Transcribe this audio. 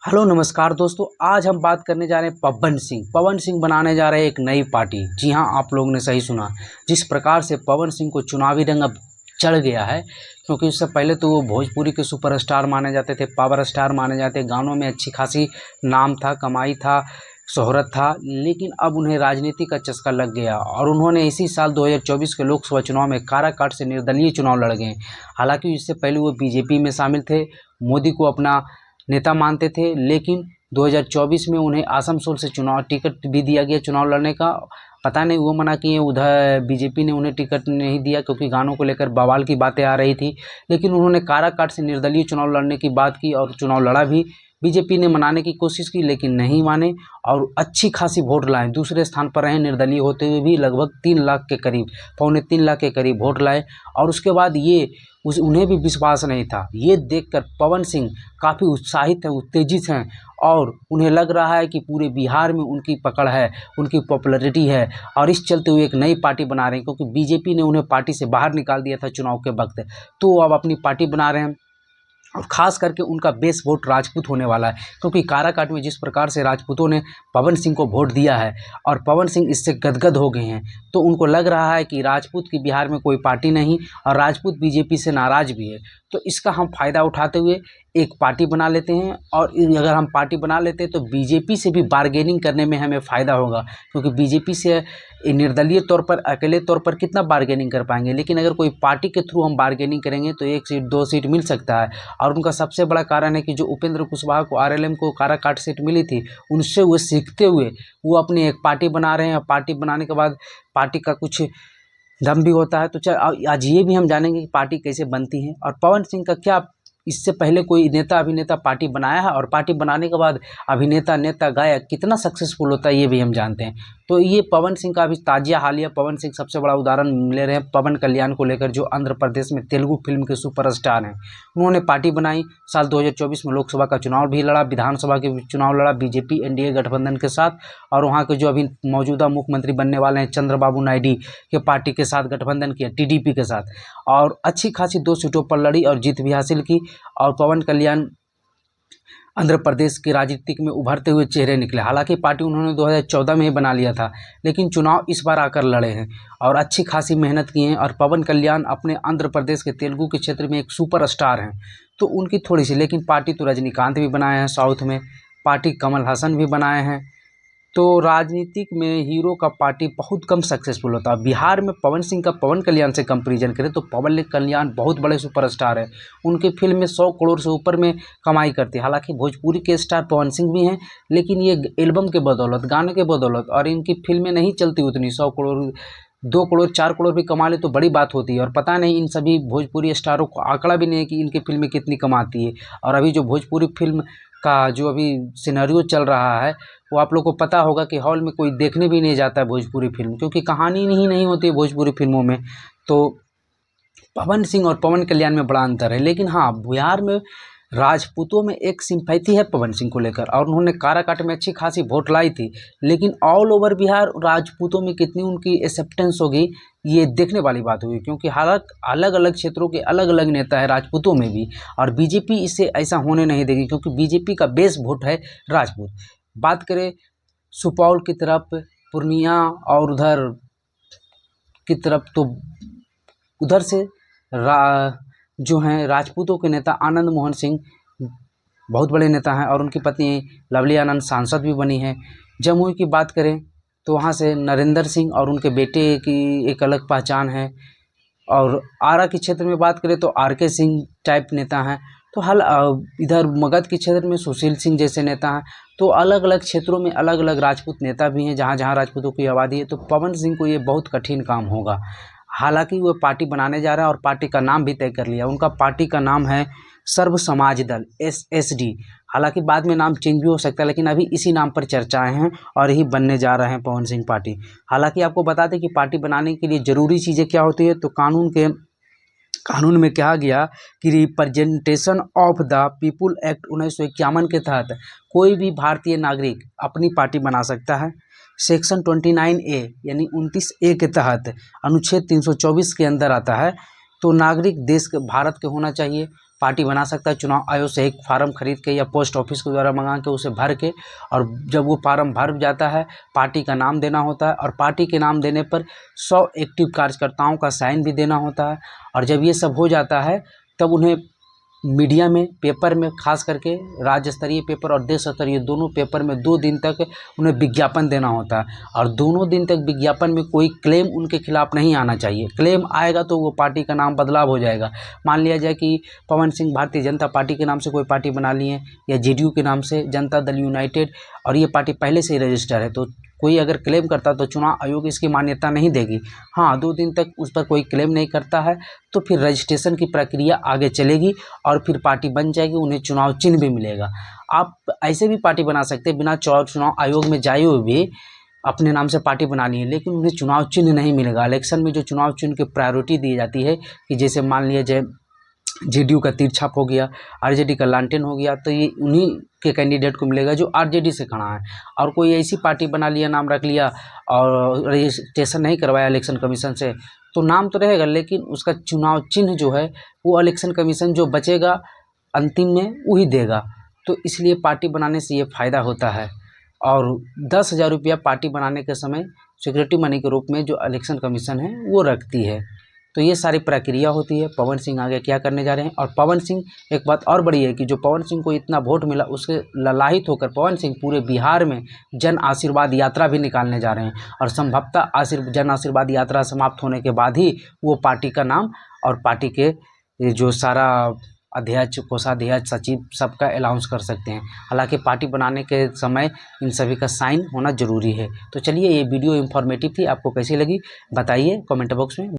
Hello नमस्कार दोस्तों। आज हम बात करने जा रहे हैं पवन सिंह बनाने जा रहे हैं एक नई पार्टी। जी हाँ, आप लोगों ने सही सुना। जिस प्रकार से पवन सिंह को चुनावी रंग अब चढ़ गया है, क्योंकि उससे पहले तो वो भोजपुरी के सुपरस्टार माने जाते थे, पावर स्टार माने जाते, गानों में अच्छी खासी नाम था, कमाई था, शोहरत था। लेकिन अब उन्हें राजनीति का चस्का लग गया और उन्होंने इसी साल 2024 के लोकसभा चुनाव में काराकाट से निर्दलीय चुनाव लड़ गए। हालांकि इससे पहले वो बीजेपी में शामिल थे, मोदी को अपना नेता मानते थे, लेकिन 2024 में उन्हें आसनसोल से चुनाव टिकट भी दिया गया चुनाव लड़ने का। पता नहीं वो मना किए, उधर बीजेपी ने उन्हें टिकट नहीं दिया क्योंकि गानों को लेकर बवाल की बातें आ रही थी। लेकिन उन्होंने काराकाट से निर्दलीय चुनाव लड़ने की बात की और चुनाव लड़ा भी। बीजेपी ने मनाने की कोशिश की लेकिन नहीं माने और अच्छी खासी वोट लाए। दूसरे स्थान पर रहे निर्दलीय होते हुए भी, लगभग 3 लाख के करीब, 2.25 लाख के करीब वोट लाए। और उसके बाद उन्हें भी विश्वास नहीं था। ये देखकर पवन सिंह काफ़ी उत्साहित हैं, उत्तेजित हैं और उन्हें लग रहा है कि पूरे बिहार में उनकी पकड़ है, उनकी पॉपुलैरिटी है और इस चलते हुए एक नई पार्टी बना रहे हैं, क्योंकि बीजेपी ने उन्हें पार्टी से बाहर निकाल दिया था चुनाव के वक्त। तो अब अपनी पार्टी बना रहे हैं और ख़ास करके उनका बेस वोट राजपूत होने वाला है, क्योंकि काराकाट में जिस प्रकार से राजपूतों ने पवन सिंह को वोट दिया है और पवन सिंह इससे गदगद हो गए हैं, तो उनको लग रहा है कि राजपूत की बिहार में कोई पार्टी नहीं और राजपूत बीजेपी से नाराज़ भी है। तो इसका हम फ़ायदा उठाते हुए एक पार्टी बना लेते हैं और अगर हम पार्टी बना लेते हैं तो बीजेपी से भी बार्गेनिंग करने में हमें फ़ायदा होगा, क्योंकि बीजेपी से निर्दलीय तौर पर, अकेले तौर पर कितना बार्गेनिंग कर पाएंगे। लेकिन अगर कोई पार्टी के थ्रू हम बार्गेनिंग करेंगे तो 1 सीट 2 सीट मिल सकता है। और उनका सबसे बड़ा कारण है कि जो उपेंद्र कुशवाहा को आरएलएम को काराकाट सीट मिली थी, उनसे वो सीखते हुए वो अपनी एक पार्टी बना रहे हैं। और पार्टी बनाने के बाद पार्टी का कुछ दम भी होता है। तो चल आज ये भी हम जानेंगे कि पार्टी कैसे बनती है और पवन सिंह का क्या इससे पहले कोई नेता अभिनेता पार्टी बनाया है और पार्टी बनाने के बाद अभिनेता, नेता, गायक कितना सक्सेसफुल होता है ये भी हम जानते हैं। तो ये पवन सिंह का अभी ताज़ा हालिया पवन सिंह सबसे बड़ा उदाहरण ले रहे हैं पवन कल्याण को लेकर, जो आंध्र प्रदेश में तेलुगु फिल्म के सुपरस्टार हैं। उन्होंने पार्टी बनाई, साल 2024 में लोकसभा का चुनाव भी लड़ा, विधानसभा के चुनाव लड़ा बीजेपी एनडीए गठबंधन के साथ। और वहाँ के जो अभी मौजूदा मुख्यमंत्री बनने वाले हैं चंद्रबाबू नायडू के पार्टी के साथ गठबंधन किया, टीडीपी के साथ, और अच्छी खासी 2 सीटों पर लड़ी और जीत भी हासिल की। और पवन कल्याण आंध्र प्रदेश के राजनीतिक में उभरते हुए चेहरे निकले। हालांकि पार्टी उन्होंने 2014 में ही बना लिया था, लेकिन चुनाव इस बार आकर लड़े हैं और अच्छी खासी मेहनत की हैं। और पवन कल्याण अपने आंध्र प्रदेश के तेलुगु के क्षेत्र में एक सुपरस्टार हैं, तो उनकी थोड़ी सी, लेकिन पार्टी तो रजनीकांत भी बनाए हैं साउथ में, पार्टी कमल हसन भी बनाए हैं। तो राजनीतिक में हीरो का पार्टी बहुत कम सक्सेसफुल होता है। बिहार में पवन सिंह का पवन कल्याण से कंपेरिजन करें तो पवन कल्याण बहुत बड़े सुपरस्टार है। उनकी फिल्म में 100 करोड़ से ऊपर में कमाई करती है। हालांकि भोजपुरी के स्टार पवन सिंह भी हैं, लेकिन ये एल्बम के बदौलत, गाने के बदौलत, और इनकी फिल्में नहीं चलती उतनी। 100 करोड़, 2 करोड़, 4 करोड़ भी कमा ले तो बड़ी बात होती है। और पता नहीं इन सभी भोजपुरी स्टारों को आंकड़ा भी नहीं है कि इनकी फिल्में कितनी कमाती है। और अभी जो भोजपुरी फिल्म का जो अभी सिनेरियो चल रहा है, वो आप लोग को पता होगा कि हॉल में कोई देखने भी नहीं जाता है भोजपुरी फिल्म, क्योंकि कहानी ही नहीं होती है भोजपुरी फिल्मों में। तो पवन सिंह और पवन कल्याण में बड़ा अंतर है। लेकिन हाँ, बिहार में राजपूतों में एक सिंपैथी है पवन सिंह को लेकर और उन्होंने काराकाट में अच्छी खासी वोट लाई थी। लेकिन ऑल ओवर बिहार राजपूतों में कितनी उनकी एक्सेप्टेंस होगी, ये देखने वाली बात हुई, क्योंकि हालांकि अलग अलग क्षेत्रों के अलग अलग नेता है राजपूतों में भी, और बीजेपी इसे ऐसा होने नहीं देगी, क्योंकि बीजेपी का बेस वोट है राजपूत। बात करें सुपौल की तरफ, पूर्णिया और उधर की तरफ, तो उधर से जो हैं राजपूतों के नेता आनंद मोहन सिंह बहुत बड़े नेता हैं और उनकी पत्नी लवली आनंद सांसद भी बनी है। जमुई की बात करें तो वहाँ से नरेंद्र सिंह और उनके बेटे की एक अलग पहचान है। और आरा के क्षेत्र में बात करें तो आरके सिंह टाइप नेता हैं। तो इधर मगध के क्षेत्र में सुशील सिंह जैसे नेता हैं। तो अलग अलग क्षेत्रों में अलग अलग राजपूत नेता भी हैं, जहाँ जहाँ राजपूतों की आबादी है। तो पवन सिंह को ये बहुत कठिन काम होगा। हालांकि वो पार्टी बनाने जा रहा है और पार्टी का नाम भी तय कर लिया। उनका पार्टी का नाम है सर्व समाज दल, SSD। हालांकि बाद में नाम चेंज भी हो सकता है, लेकिन अभी इसी नाम पर चर्चाएं हैं और यही बनने जा रहे हैं पवन सिंह पार्टी। हालांकि आपको बता दें कि पार्टी बनाने के लिए ज़रूरी चीज़ें क्या होती है, तो कानून में कहा गया कि representation of the people act 1951 के तहत कोई भी भारतीय नागरिक अपनी पार्टी बना सकता है। सेक्शन 29A यानी 29A के तहत अनुच्छेद 324 के अंदर आता है। तो नागरिक देश के, भारत के होना चाहिए। पार्टी बना सकता है चुनाव आयोग से एक फार्म खरीद के या पोस्ट ऑफिस के द्वारा मंगा के उसे भर के, और जब वो फार्म भर जाता है पार्टी का नाम देना होता है, और पार्टी के नाम देने पर 100 एक्टिव कार्यकर्ताओं का साइन भी देना होता है। और जब ये सब हो जाता है तब उन्हें मीडिया में, पेपर में, खास करके राज्य स्तरीय पेपर और देश स्तरीय दोनों पेपर में 2 दिन तक उन्हें विज्ञापन देना होता है, और दोनों दिन तक विज्ञापन में कोई क्लेम उनके खिलाफ नहीं आना चाहिए। क्लेम आएगा तो वो पार्टी का नाम बदलाव हो जाएगा। मान लिया जाए कि पवन सिंह भारतीय जनता पार्टी के नाम से कोई पार्टी बना ली है, या जेडीयू के नाम से जनता दल यूनाइटेड, और ये पार्टी पहले से ही रजिस्टर है, तो कोई अगर क्लेम करता तो चुनाव आयोग इसकी मान्यता नहीं देगी। हाँ, 2 दिन तक उस पर कोई क्लेम नहीं करता है तो फिर रजिस्ट्रेशन की प्रक्रिया आगे चलेगी और फिर पार्टी बन जाएगी, उन्हें चुनाव चिन्ह भी मिलेगा। आप ऐसे भी पार्टी बना सकते हैं बिना चुनाव आयोग में जाए हुए भी अपने नाम से पार्टी बना ली है, लेकिन उन्हें चुनाव चिन्ह नहीं मिलेगा। इलेक्शन में जो चुनाव चिन्ह की प्रायोरिटी दी जाती है कि जैसे मान लिया जाए जेडीयू का तीर छाप हो गया, आरजेडी का लालटेन हो गया, तो ये उन्हीं के कैंडिडेट को मिलेगा जो आरजेडी से खड़ा है। और कोई ऐसी पार्टी बना लिया, नाम रख लिया और रजिस्ट्रेशन नहीं करवाया इलेक्शन कमीशन से, तो नाम तो रहेगा लेकिन उसका चुनाव चिन्ह जो है वो इलेक्शन कमीशन जो बचेगा अंतिम में वही देगा। तो इसलिए पार्टी बनाने से ये फ़ायदा होता है। और 10,000 रुपया पार्टी बनाने के समय सिक्योरिटी मनी के रूप में जो इलेक्शन कमीशन है वो रखती है। तो ये सारी प्रक्रिया होती है। पवन सिंह आगे क्या करने जा रहे हैं। और पवन सिंह, एक बात और बड़ी है कि जो पवन सिंह को इतना वोट मिला उसके ललाहित होकर पवन सिंह पूरे बिहार में जन आशीर्वाद यात्रा भी निकालने जा रहे हैं, और संभवतः जन आशीर्वाद यात्रा समाप्त होने के बाद ही वो पार्टी का नाम और पार्टी के जो सारा अध्यक्ष, कोषाध्यक्ष, सचिव सबका अनाउंस कर सकते हैं। हालांकि पार्टी बनाने के समय इन सभी का साइन होना ज़रूरी है। तो चलिए, ये वीडियो इन्फॉर्मेटिव थी, आपको कैसी लगी बताइए कमेंट बॉक्स में।